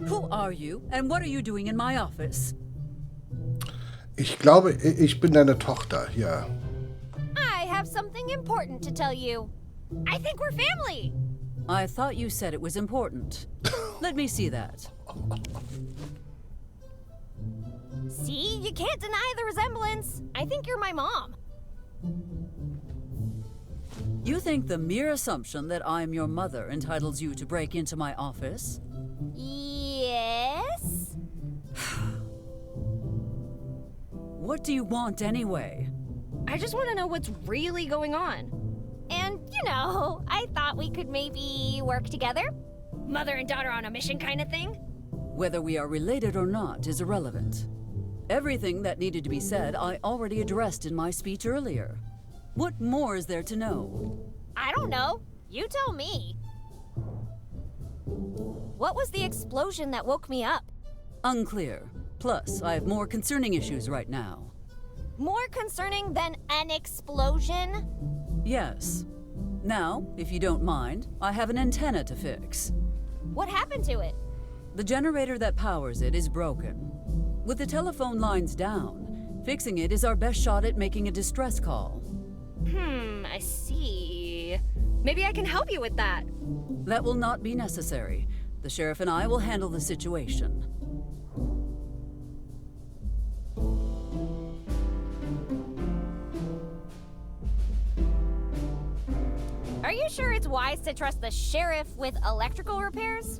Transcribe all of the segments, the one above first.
Who are you and what are you doing in my office? Ich glaube, ich bin deine Tochter. Ja. I have something important to tell you. I think we're family. I thought you said it was important. Let me see that. See, you can't deny the resemblance. I think you're my mom. You think the mere assumption that I'm your mother entitles you to break into my office? Yes? What do you want anyway? I just want to know what's really going on. And, I thought we could maybe work together. Mother and daughter on a mission kind of thing. Whether we are related or not is irrelevant. Everything that needed to be said I already addressed in my speech earlier. What more is there to know? I don't know. You tell me. What was the explosion that woke me up? Unclear. Plus, I have more concerning issues right now. More concerning than an explosion? Yes. Now, if you don't mind, I have an antenna to fix. What happened to it? The generator that powers it is broken. With the telephone lines down, fixing it is our best shot at making a distress call. I see. Maybe I can help you with that. That will not be necessary. The sheriff and I will handle the situation. Are you sure it's wise to trust the sheriff with electrical repairs?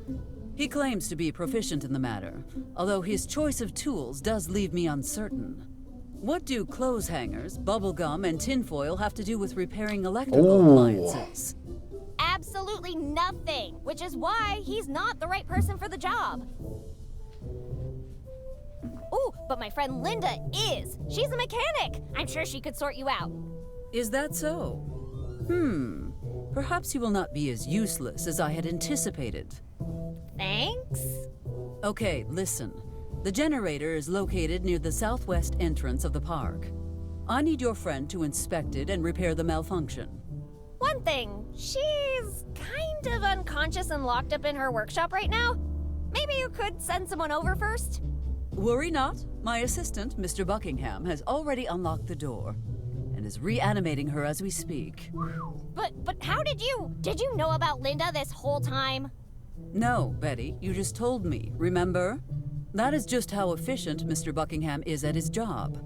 He claims to be proficient in the matter, although his choice of tools does leave me uncertain. What do clothes hangers, bubblegum, and tinfoil have to do with repairing electrical appliances? Absolutely nothing, which is why he's not the right person for the job. Ooh, but my friend Linda is. She's a mechanic. I'm sure she could sort you out. Is that so? Perhaps you will not be as useless as I had anticipated. Thanks. Okay, listen. The generator is located near the southwest entrance of the park. I need your friend to inspect it and repair the malfunction. One thing, she's kind of unconscious and locked up in her workshop right now. Maybe you could send someone over first? Worry not. My assistant, Mr. Buckingham, has already unlocked the door and is reanimating her as we speak. But how did you know about Linda this whole time? No, Betty, you just told me, remember? That is just how efficient Mr. Buckingham is at his job.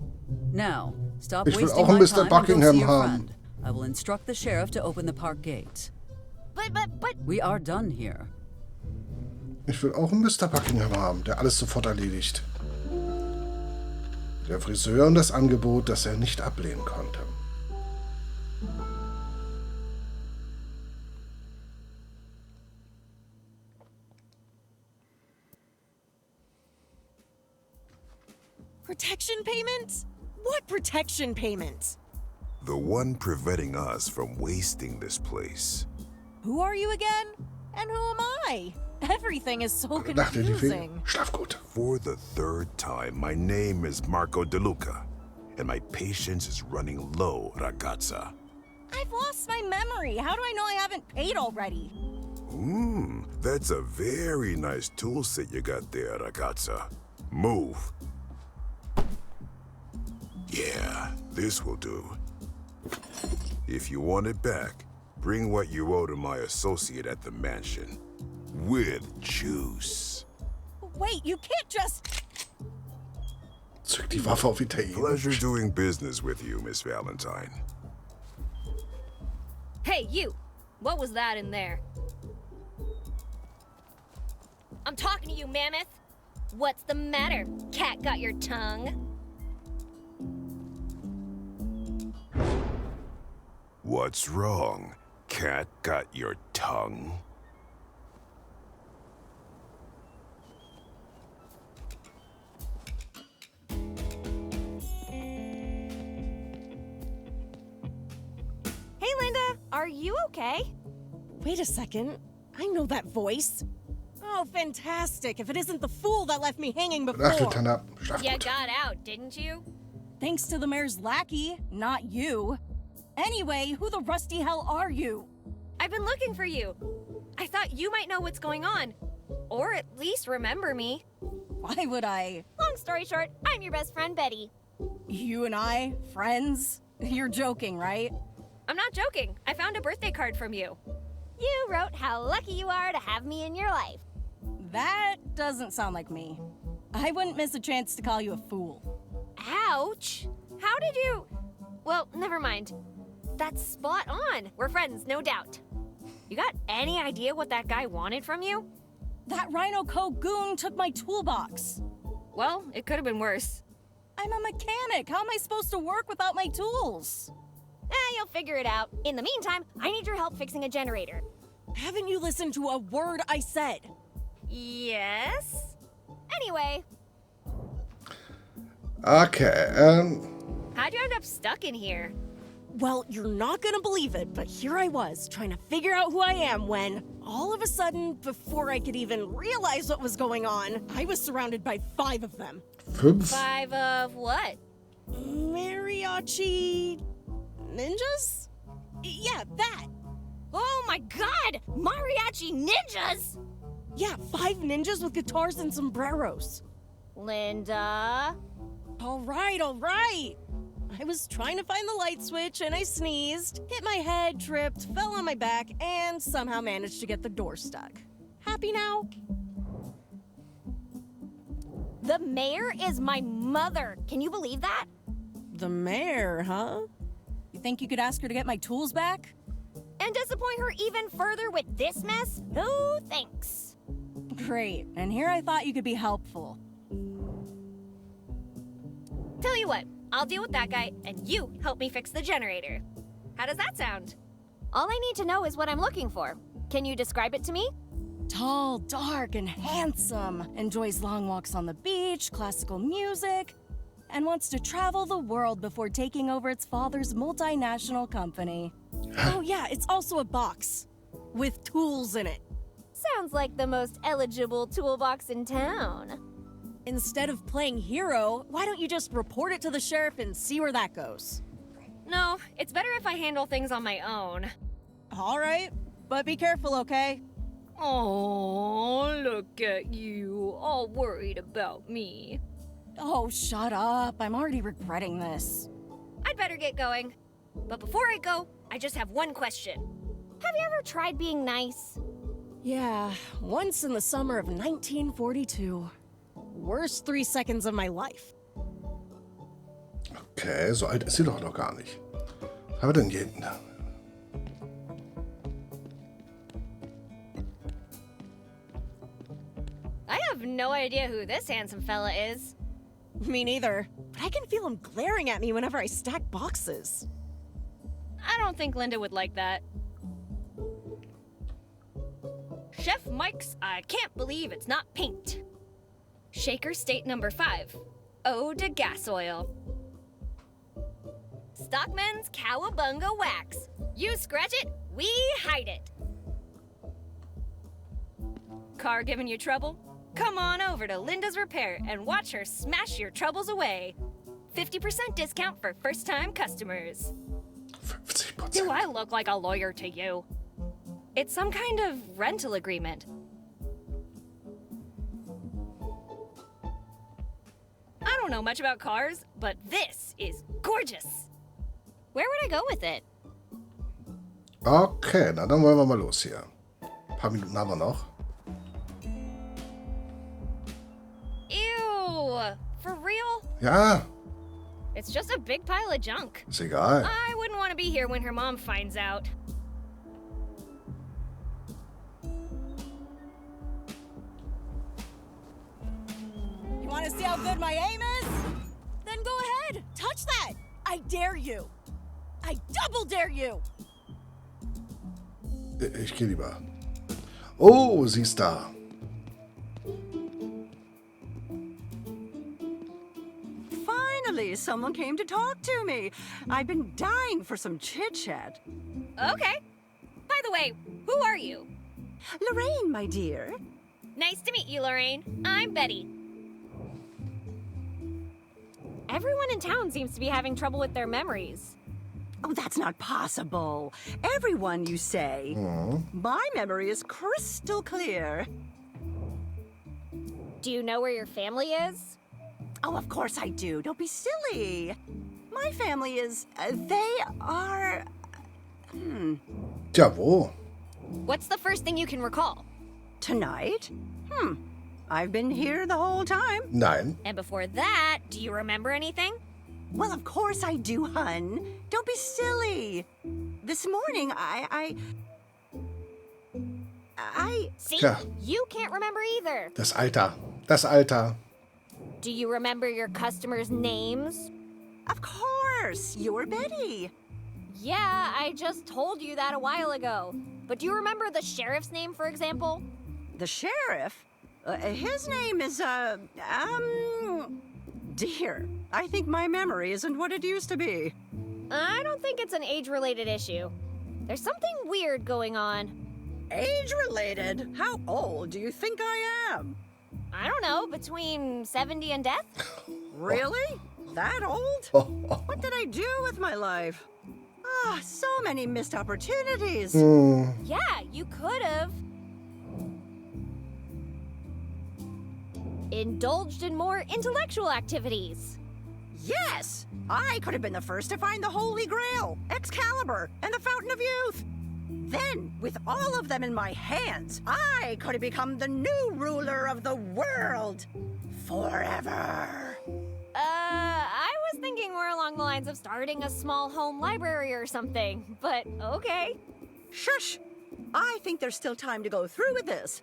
Now, stop Ich will wasting auch einen my Mr. time and go Buckingham see your haben. friend. I will instruct the sheriff to open the park gate. But... We are done here. Ich will auch einen Mr. Buckingham haben, der alles sofort erledigt. Der Friseur und das Angebot, das er nicht ablehnen konnte. Protection payment? What protection payment? The one preventing us from wasting this place. Who are you again? And who am I? Everything is so Dachte die Fee, confusing. schlaf gut. For the third time, my name is Marco De Luca, and my patience is running low, ragazza. I've lost my memory. How do I know I haven't paid already? That's a very nice tool set you got there, ragazza. Move. Yeah, this will do. If you want it back, bring what you owe to my associate at the mansion. With juice. Wait, you can't just... Zück die Waffe auf Italienisch. Pleasure doing business with you, Miss Valentine. Hey, you! What was that in there? I'm talking to you, Mammoth! What's the matter? Cat got your tongue? What's wrong? Cat got your tongue? Hey, Linda! Are you okay? Wait a second. I know that voice. Oh, fantastic. If it isn't the fool that left me hanging Ach, du before. Tanne, schlaf You gut. got out, didn't you? Thanks to the mayor's lackey, not you. Anyway, who the rusty hell are you? I've been looking for you. I thought you might know what's going on. Or at least remember me. Why would I? Long story short, I'm your best friend, Betty. You and I? Friends? You're joking, right? I'm not joking. I found a birthday card from you. You wrote how lucky you are to have me in your life. That doesn't sound like me. I wouldn't miss a chance to call you a fool. Ouch! How did you... Well, never mind. That's spot on. We're friends, no doubt. You got any idea what that guy wanted from you? That Rhino Co goon took my toolbox. Well, it could have been worse. I'm a mechanic. How am I supposed to work without my tools? You'll figure it out. In the meantime, I need your help fixing a generator. Haven't you listened to a word I said? Yes? Anyway. Okay, How'd you end up stuck in here? Well, you're not gonna believe it, but here I was, trying to figure out who I am when, all of a sudden, before I could even realize what was going on, I was surrounded by 5 of them. 5? 5 of what? Mariachi... ninjas? Yeah, that! Oh my god! Mariachi ninjas! Yeah, 5 ninjas with guitars and sombreros. Linda... All right. I was trying to find the light switch and I sneezed, hit my head, tripped, fell on my back, and somehow managed to get the door stuck. Happy now? The mayor is my mother. Can you believe that? The mayor, huh? You think you could ask her to get my tools back? And disappoint her even further with this mess? No thanks. Great, and here I thought you could be helpful. Tell you what, I'll deal with that guy, and you help me fix the generator. How does that sound? All I need to know is what I'm looking for. Can you describe it to me? Tall, dark, and handsome. Enjoys long walks on the beach, classical music, and wants to travel the world before taking over its father's multinational company. Oh yeah, it's also a box with tools in it. Sounds like the most eligible toolbox in town. Instead of playing hero, why don't you just report it to the sheriff and see where that goes? No, it's better if I handle things on my own. All right, but be careful, okay? Oh, look at you, all worried about me. Oh, shut up. I'm already regretting this. I'd better get going. But before I go, I just have one question. Have you ever tried being nice? Yeah, once in the summer of 1942. Worst 3 seconds of my life. Okay, so alt ist sie doch noch gar nicht. Was haben wir denn hier hinten? I have no idea who this handsome fella is. Me neither, but I can feel him glaring at me whenever I stack boxes. I don't think Linda would like that. Chef Mike's I can't believe it's not paint. Shaker State number 5. Eau de gas oil. Stockman's Cowabunga wax. You scratch it, we hide it. Car giving you trouble? Come on over to Linda's Repair and watch her smash your troubles away. 50% discount for first-time customers. 50%. Do I look like a lawyer to you? It's some kind of rental agreement. I don't know much about cars, but this is gorgeous. Where would I go with it? Okay, na dann wollen wir mal los hier. Ein paar Minuten haben wir noch. Ew, for real? Ja, It's just a big pile of junk. ist egal. I wouldn't want to be here when her mom finds out. You want to see how good my aim is? Then go ahead, touch that. I dare you. I double dare you. Ich gehe lieber. Oh, sie ist da. Finally, someone came to talk to me. I've been dying for some chit-chat. Okay. By the way, who are you? Lorraine, my dear. Nice to meet you, Lorraine. I'm Betty. Everyone in town seems to be having trouble with their memories. Oh, that's not possible. Everyone, you say. My memory is crystal clear. Do you know where your family is? Oh, of course I do. Don't be silly. My family is... they are... Tja, wo? What's the first thing you can recall? Tonight? I've been here the whole time. Nein. And before that, do you remember anything? Well, of course I do, hun. Don't be silly. This morning, I... See? Tja. You can't remember either. Das Alter. Das Alter. Do you remember your customers' names? Of course, you're Betty. Yeah, I just told you that a while ago. But do you remember the sheriff's name, for example? The sheriff? His name is, Dear, I think my memory isn't what it used to be. I don't think it's an age-related issue. There's something weird going on. Age-related? How old do you think I am? I don't know, between 70 and death? Really? That old? What did I do with my life? So many missed opportunities. Yeah, you could have. Indulged in more intellectual activities. Yes! I could have been the first to find the Holy Grail, Excalibur, and the Fountain of Youth. Then, with all of them in my hands, I could have become the new ruler of the world. Forever. I was thinking more along the lines of starting a small home library or something, but okay. Shush! I think there's still time to go through with this.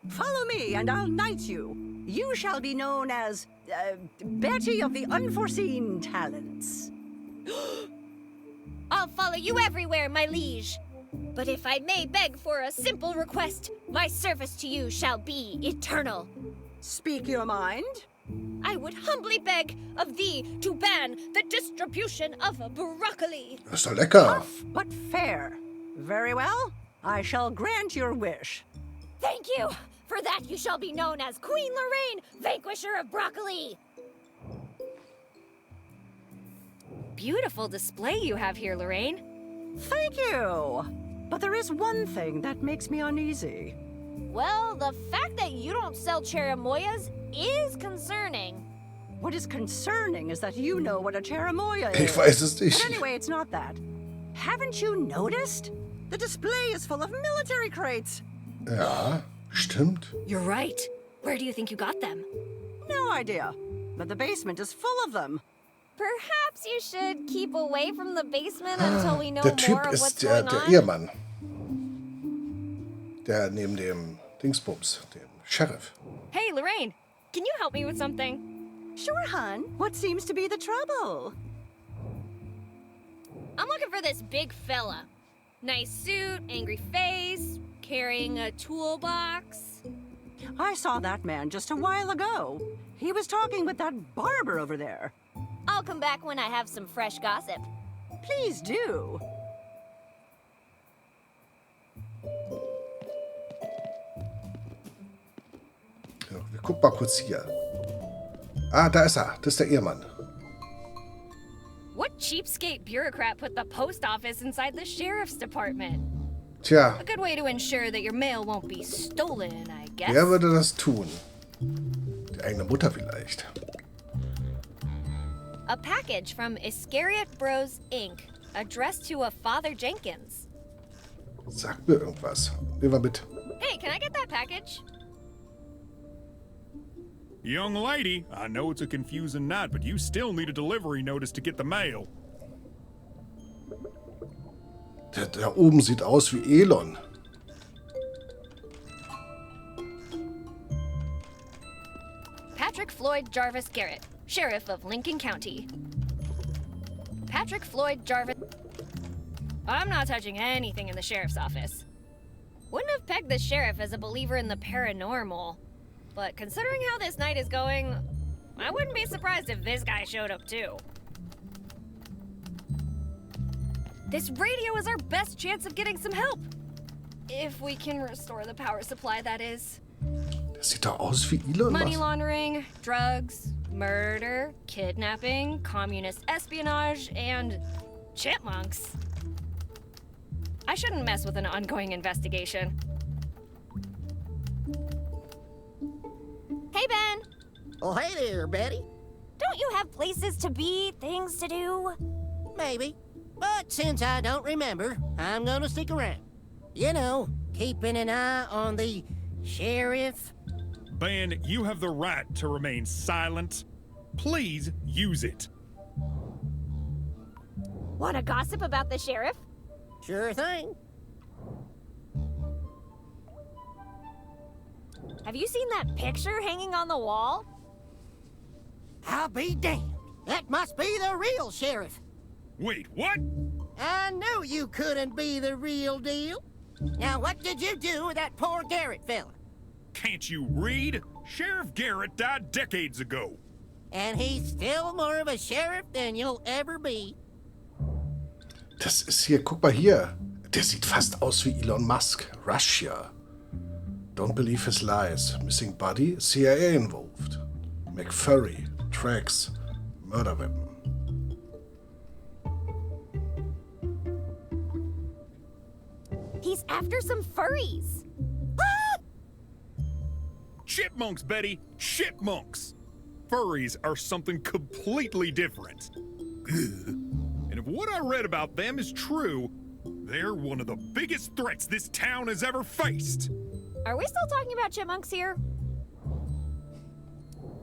Follow me and I'll knight you. You shall be known as, Betty of the Unforeseen Talents. I'll follow you everywhere, my liege. But if I may beg for a simple request, my service to you shall be eternal. Speak your mind. I would humbly beg of thee to ban the distribution of broccoli. Das ist doch lecker. Tough, but fair. Very well. I shall grant your wish. Thank you. For that you shall be known as Queen Lorraine, Vanquisher of Broccoli. Beautiful display you have here, Lorraine. Thank you. But there is one thing that makes me uneasy. Well, the fact that you don't sell cherimoyas is concerning. What is concerning is that you know what a cherimoya is. Ich weiß es But nicht. anyway, it's not that. Haven't you noticed? The display is full of military crates. Ja, stimmt. You're right. Where do you think you got them? No idea. But the basement is full of them. Perhaps you should keep away from the basement until we know Der Typ more of what's ist der going on. Ehemann. Der neben dem Dingsbums, dem Sheriff. Hey, Lorraine, can you help me with something? Sure, hon. What seems to be the trouble? I'm looking for this big fella. Nice suit, angry face, carrying a toolbox. I saw that man just a while ago. He was talking with that barber over there. I'll come back when I have some fresh gossip. Please do. Ja, wir gucken mal kurz hier. Ah, da ist er. Das ist der Ehemann. What cheapskate bureaucrat put the post office inside the sheriff's department? Tja, A good way to ensure that your mail won't be stolen, I guess. wer würde das tun? Die eigene Mutter vielleicht. A package from Iscariot Bros, Inc., addressed to a Father Jenkins. Sag mir irgendwas. Nehmen wir mit. Hey, can I get that package? Young lady, I know it's a confusing night, but you still need a delivery notice to get the mail. Der da oben sieht aus wie Elon. Patrick Floyd Jarvis Garrett, Sheriff of Lincoln County. Patrick Floyd Jarvis... I'm not touching anything in the sheriff's office. Wouldn't have pegged the sheriff as a believer in the paranormal. But considering how this night is going, I wouldn't be surprised if this guy showed up too. This radio is our best chance of getting some help. If we can restore the power supply, that is. Der sieht doch aus wie Elon Money Musk. laundering, drugs, murder, kidnapping, communist espionage, and chipmunks. I shouldn't mess with an ongoing investigation. Hey, Ben. Oh, hey there, Betty. Don't you have places to be, things to do? Maybe. But since I don't remember, I'm gonna stick around. You know, keeping an eye on the sheriff. Ben, you have the right to remain silent. Please use it. Want to gossip about the sheriff? Sure thing. Have you seen that picture hanging on the wall? I'll be damned. That must be the real sheriff. Wait, what? I knew you couldn't be the real deal. Now, what did you do with that poor Garrett fella? Can't you read? Sheriff Garrett died decades ago. And he's still more of a sheriff than you'll ever be. Das ist hier, guck mal hier. Der sieht fast aus wie Elon Musk. Russia. Don't believe his lies. Missing body, CIA involved. McFurry, tracks, murder weapon. He's after some furries. Chipmunks, Betty. Chipmunks. Furries are something completely different. And if what I read about them is true, they're one of the biggest threats this town has ever faced. Are we still talking about chipmunks here?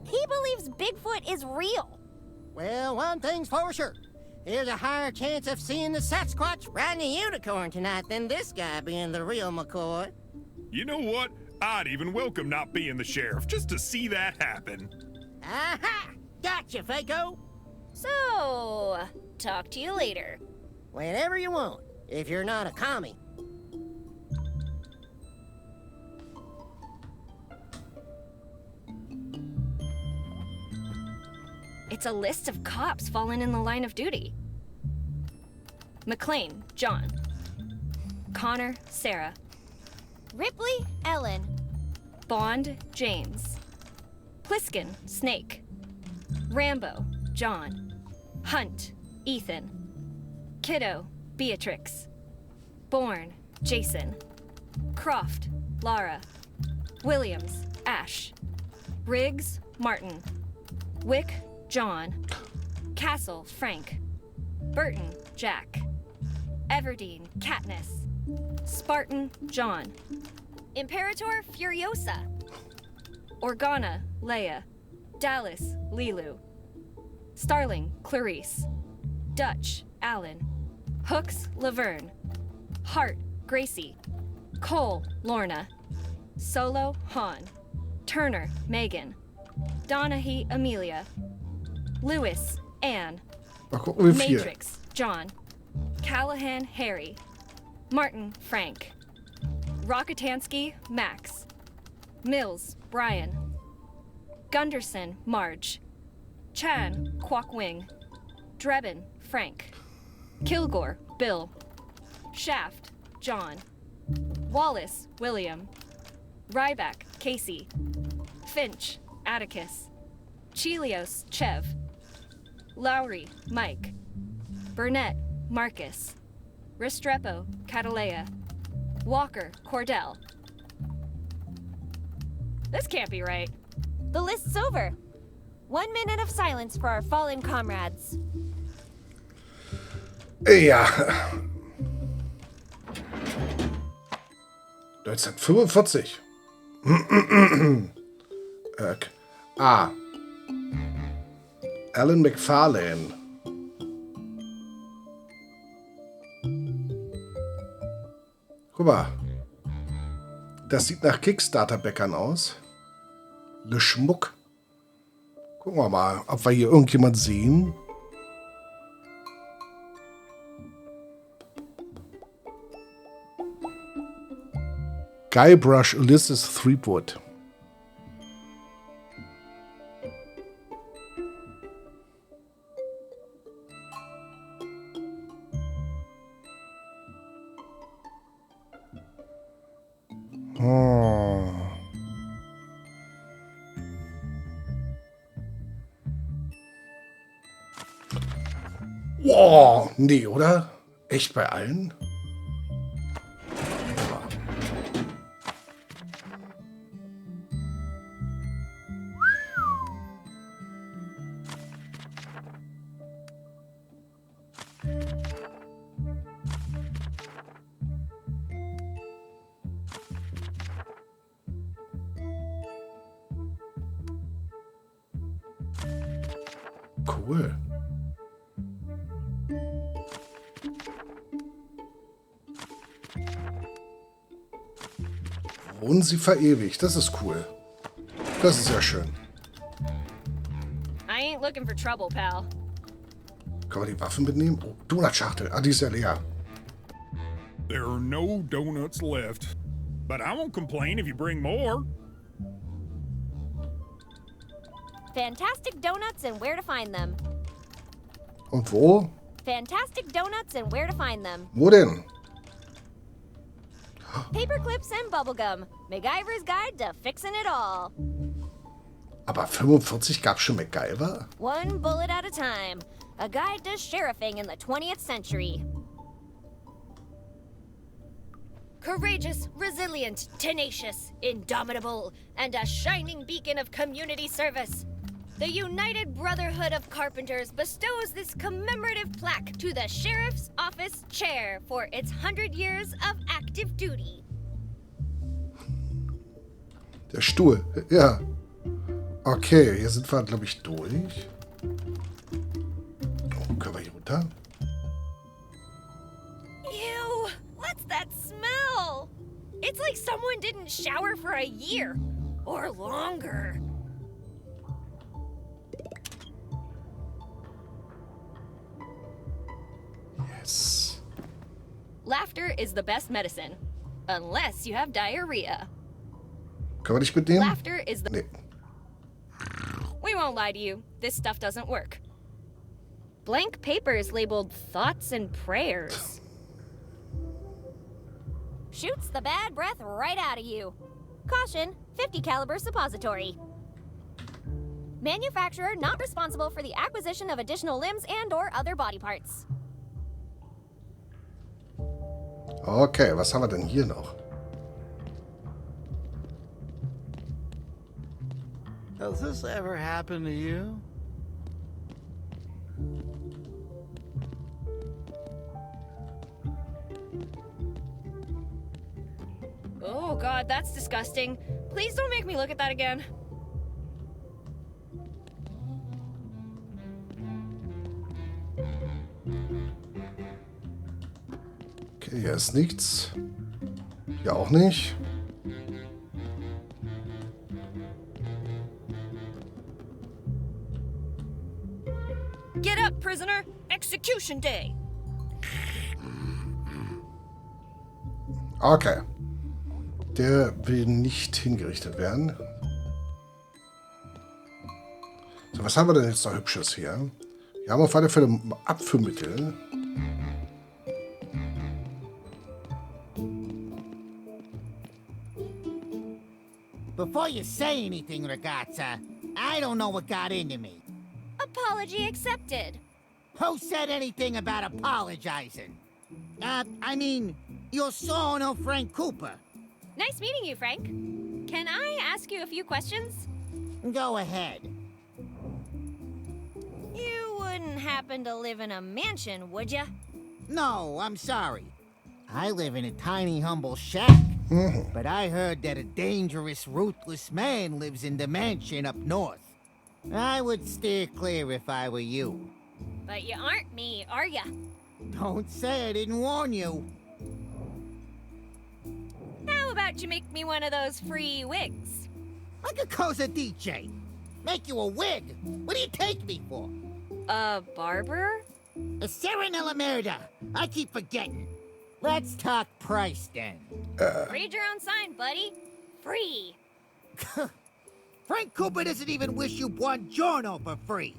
He believes Bigfoot is real. Well, one thing's for sure. There's a higher chance of seeing the Sasquatch riding a unicorn tonight than this guy being the real McCoy. You know what? I'd even welcome not being the sheriff just to see that happen. Aha! Gotcha, Faco! So, talk to you later. Whenever you want, if you're not a commie. It's a list of cops fallen in the line of duty. McLean, John. Connor, Sarah. Ripley, Ellen. Bond, James. Pliskin, Snake. Rambo, John. Hunt, Ethan. Kiddo, Beatrix. Bourne, Jason. Croft, Lara. Williams, Ash. Riggs, Martin. Wick, John. Castle, Frank. Burton, Jack. Everdeen, Katniss. Spartan, John. Imperator, Furiosa. Organa, Leia. Dallas, Lilu. Starling, Clarice. Dutch, Alan. Hooks, Laverne. Hart, Gracie. Cole, Lorna. Solo, Han. Turner, Megan. Donahue, Amelia. Lewis, Anne. Mal gucken, wie viel. Matrix, John. Callahan, Harry. Martin, Frank. Rockatansky, Max. Mills, Brian. Gunderson, Marge. Chan, Kwok Wing. Drebin, Frank. Kilgore, Bill. Shaft, John. Wallace, William. Ryback, Casey. Finch, Atticus. Chelios, Chev. Lowry, Mike. Burnett, Marcus. Restrepo, Catalea. Walker, Cordell. This can't be right. The list's over. 1 minute of silence for our fallen comrades. Ja. 1945. Alan McFarlane. Guck mal. Das sieht nach Kickstarter-Bäckern aus. Le Schmuck. Gucken wir mal, ob wir hier irgendjemand sehen. Guybrush Ulysses Threepwood. Wow, nee, oder? Echt bei allen? cool. Wohnen sie verewigt. Das ist cool. Das ist sehr schön. I ain't looking for trouble, pal. Kann man die Waffen mitnehmen? Oh, Donutschachtel. Ah, die ist ja leer. There are no donuts left. But I won't complain if you bring more. Fantastic donuts and where to find them. Und wo? Fantastic donuts and where to find them. Wo denn? Paper clips and bubblegum. MacGyver's guide to fixing it all. Aber 45 gab's schon MacGyver? One bullet at a time. A guide to sheriffing in the 20th century. Courageous, resilient, tenacious, indomitable, and a shining beacon of community service. The United Brotherhood of Carpenters bestows this commemorative plaque to the Sheriff's Office Chair for its 100 years of active duty. Der Stuhl. Ja. Okay, hier sind wir, glaube ich, durch. Oh, können wir hier runter? Ew! What's that smell? It's like someone didn't shower for a year. Or longer. Yes. Laughter is the best medicine. Unless you have diarrhea. Können wir dich mitnehmen? Laughter is the... Nee. We won't lie to you. This stuff doesn't work. Blank papers labeled thoughts and prayers. Shoots the bad breath right out of you. Caution, 50 caliber suppository. Manufacturer not responsible for the acquisition of additional limbs and or other body parts. Okay, was haben wir denn hier noch? Has this ever happened to you? Oh god, that's disgusting. Please don't make me look at that again. Okay, hier ist nichts. Hier auch nicht. Get up, prisoner! Execution day! Okay. Der will nicht hingerichtet werden. So, was haben wir denn jetzt noch Hübsches hier? Wir haben auf alle Fälle Abführmittel. Before you say anything, ragazza, I don't know what got into me. Apology accepted. Who said anything about apologizing? I mean, your sono Frank Cooper. Nice meeting you, Frank. Can I ask you a few questions? Go ahead. You wouldn't happen to live in a mansion, would ya? No, I'm sorry. I live in a tiny, humble shack. But I heard that a dangerous, ruthless man lives in the mansion up north. I would steer clear if I were you. But you aren't me, are ya? Don't say I didn't warn you. How about you make me one of those free wigs? I could cause a DJ. Make you a wig. What do you take me for? A barber? A Serenella Merda. I keep forgetting. Let's talk price then. Read your own sign, buddy. Free. Frank Cooper doesn't even wish you buongiorno for free.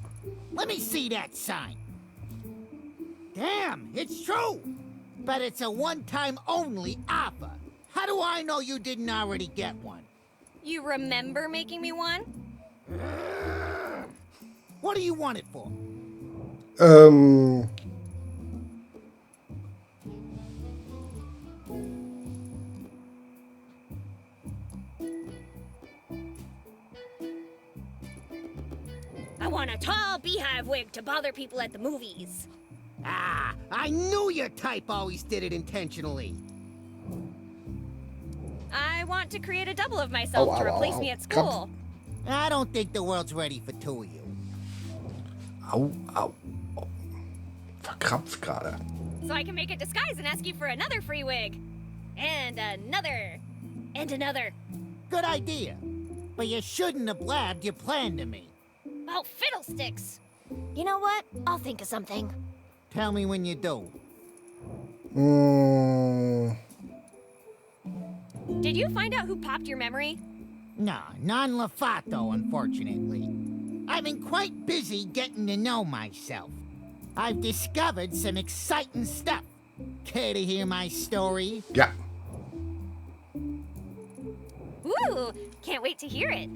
Let me see that sign. Damn, it's true. But it's a one-time only offer. How do I know you didn't already get one? You remember making me one? What do you want it for? I want a tall beehive wig to bother people at the movies. Ah, I knew your type always did it intentionally. I want to create a double of myself to replace me at school. I don't think the world's ready for two of you. Au, au. Oh. Verkrampft gerade. So I can make a disguise and ask you for another free wig. And another. And another. Good idea. But you shouldn't have blabbed your plan to me. Oh, fiddlesticks. You know what? I'll think of something. Tell me when you do. Did you find out who popped your memory? Nah, non-Lafato, unfortunately. I've been quite busy getting to know myself. I've discovered some exciting stuff. Care to hear my story? Ja. Ooh, can't wait to hear it.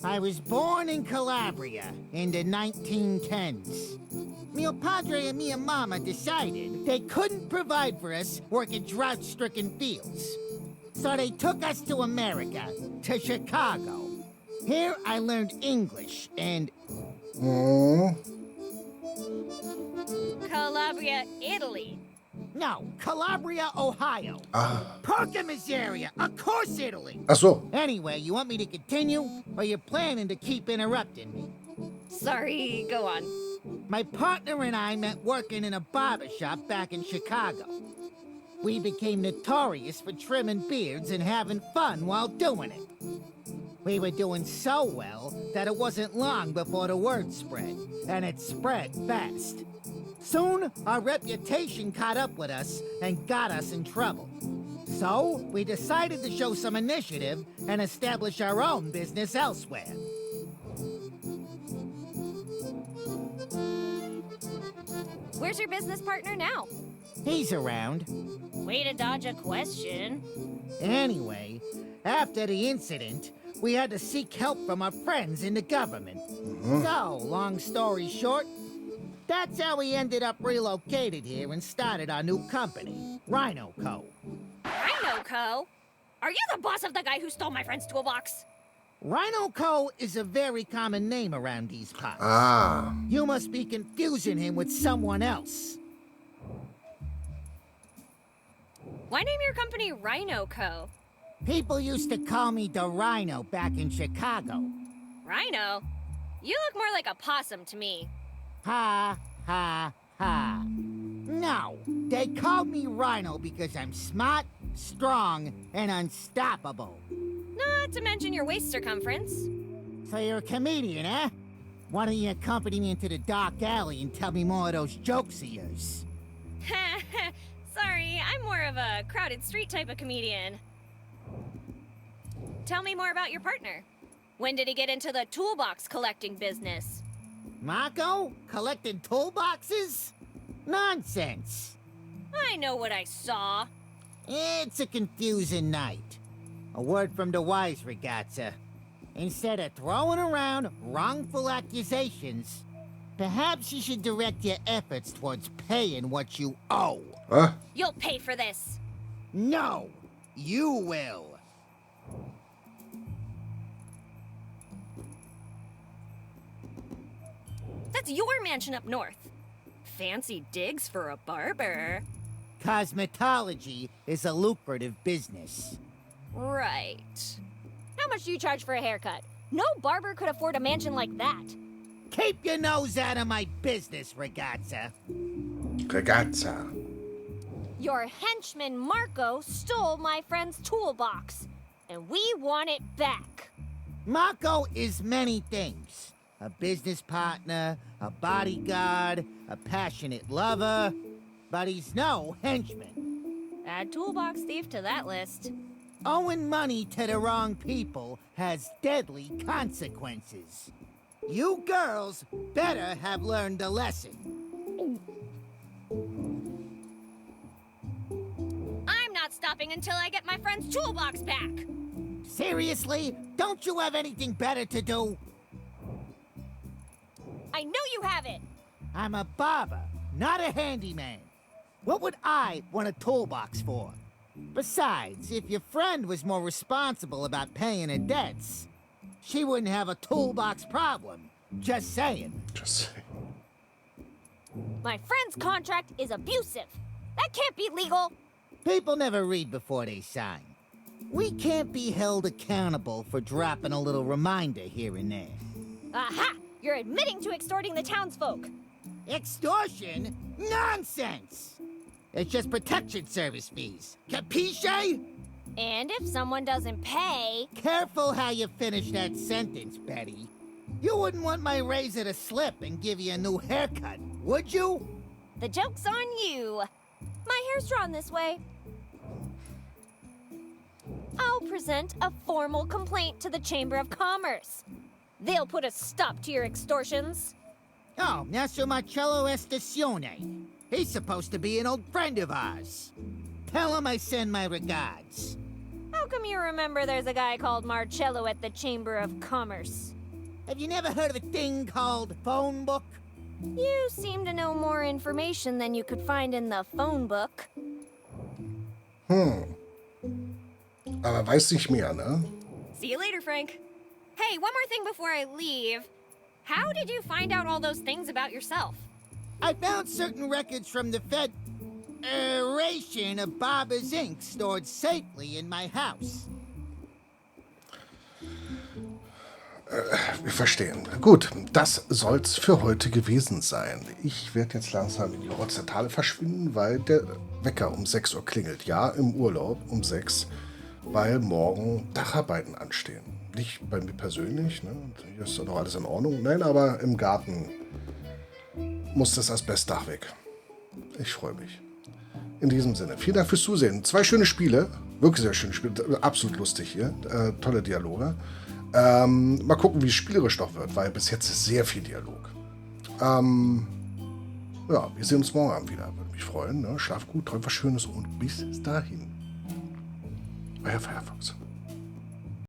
I was born in Calabria in the 1910s. Mio padre and mia mama decided they couldn't provide for us working drought-stricken fields. So they took us to America, to Chicago. Here I learned English and... Calabria, Italy. No, Calabria, Ohio. Porca miseria, of course Italy. Ach so. Anyway, you want me to continue, or you're planning to keep interrupting me? Sorry, go on. My partner and I met working in a barber shop back in Chicago. We became notorious for trimming beards and having fun while doing it. We were doing so well that it wasn't long before the word spread, and it spread fast. Soon, our reputation caught up with us and got us in trouble. So, we decided to show some initiative and establish our own business elsewhere. Where's your business partner now? He's around. Way to dodge a question. Anyway, after the incident, we had to seek help from our friends in the government. So, long story short, that's how we ended up relocated here and started our new company, Rhino Co. Rhino Co? Are you the boss of the guy who stole my friend's toolbox? Rhino Co is a very common name around these parts. Ah. You must be confusing him with someone else. Why name your company Rhino Co? People used to call me the Rhino back in Chicago. Rhino? You look more like a possum to me. Ha, ha, ha. No, they called me Rhino because I'm smart, strong, and unstoppable. Not to mention your waist circumference. So you're a comedian, eh? Why don't you accompany me into the dark alley and tell me more of those jokes of yours? Sorry, I'm more of a crowded street type of comedian. Tell me more about your partner. When did he get into the toolbox collecting business? Marco? Collecting toolboxes? Nonsense. I know what I saw. It's a confusing night. A word from the wise, Ragazza. Instead of throwing around wrongful accusations, perhaps you should direct your efforts towards paying what you owe. Huh? You'll pay for this. No, you will. That's your mansion up north. Fancy digs for a barber. Cosmetology is a lucrative business. Right. How much do you charge for a haircut? No barber could afford a mansion like that. Keep your nose out of my business, Ragazza. Ragazza. Your henchman Marco stole my friend's toolbox, and we want it back. Marco is many things. A business partner, a bodyguard, a passionate lover, but he's no henchman. Add toolbox thief to that list. Owing money to the wrong people has deadly consequences. You girls better have learned the lesson. I'm not stopping until I get my friend's toolbox back. Seriously? Don't you have anything better to do? I know you have it. I'm a barber, not a handyman. What would I want a toolbox for? Besides, if your friend was more responsible about paying her debts, she wouldn't have a toolbox problem. Just saying. Just saying. My friend's contract is abusive. That can't be legal. People never read before they sign. We can't be held accountable for dropping a little reminder here and there. Aha! You're admitting to extorting the townsfolk. Extortion? Nonsense! It's just protection service fees. Capisce? And if someone doesn't pay... Careful how you finish that sentence, Betty. You wouldn't want my razor to slip and give you a new haircut, would you? The joke's on you. My hair's drawn this way. I'll present a formal complaint to the Chamber of Commerce. They'll put a stop to your extortions. Oh, Nasso Marcello Estacione. He's supposed to be an old friend of ours. Tell him I send my regards. How come you remember there's a guy called Marcello at the Chamber of Commerce? Have you never heard of a thing called phone book? You seem to know more information than you could find in the phone book. Aber weiß nicht mehr, ne? See you later, Frank. Hey, one more thing before I leave. How did you find out all those things about yourself? I found certain records from the Federation of Barbers Inc. stored safely in my house. Wir verstehen. Gut, das soll's für heute gewesen sein. Ich werde jetzt langsam in die Rotzertale verschwinden, weil der Wecker um 6 Uhr klingelt. Ja, im Urlaub um 6, weil morgen Dacharbeiten anstehen. Nicht bei mir persönlich, ne? Hier ist doch noch alles in Ordnung. Nein, aber im Garten muss das Asbestdach weg. Ich freue mich. In diesem Sinne, vielen Dank fürs Zusehen. 2 schöne Spiele, wirklich sehr schöne Spiele, absolut lustig hier, tolle Dialoge. Mal gucken, wie es spielerisch noch wird, weil bis jetzt ist sehr viel Dialog. Ja, wir sehen uns morgen Abend wieder, würde mich freuen. Ne? Schlaf gut, träumt was Schönes und bis dahin. Euer Firefox.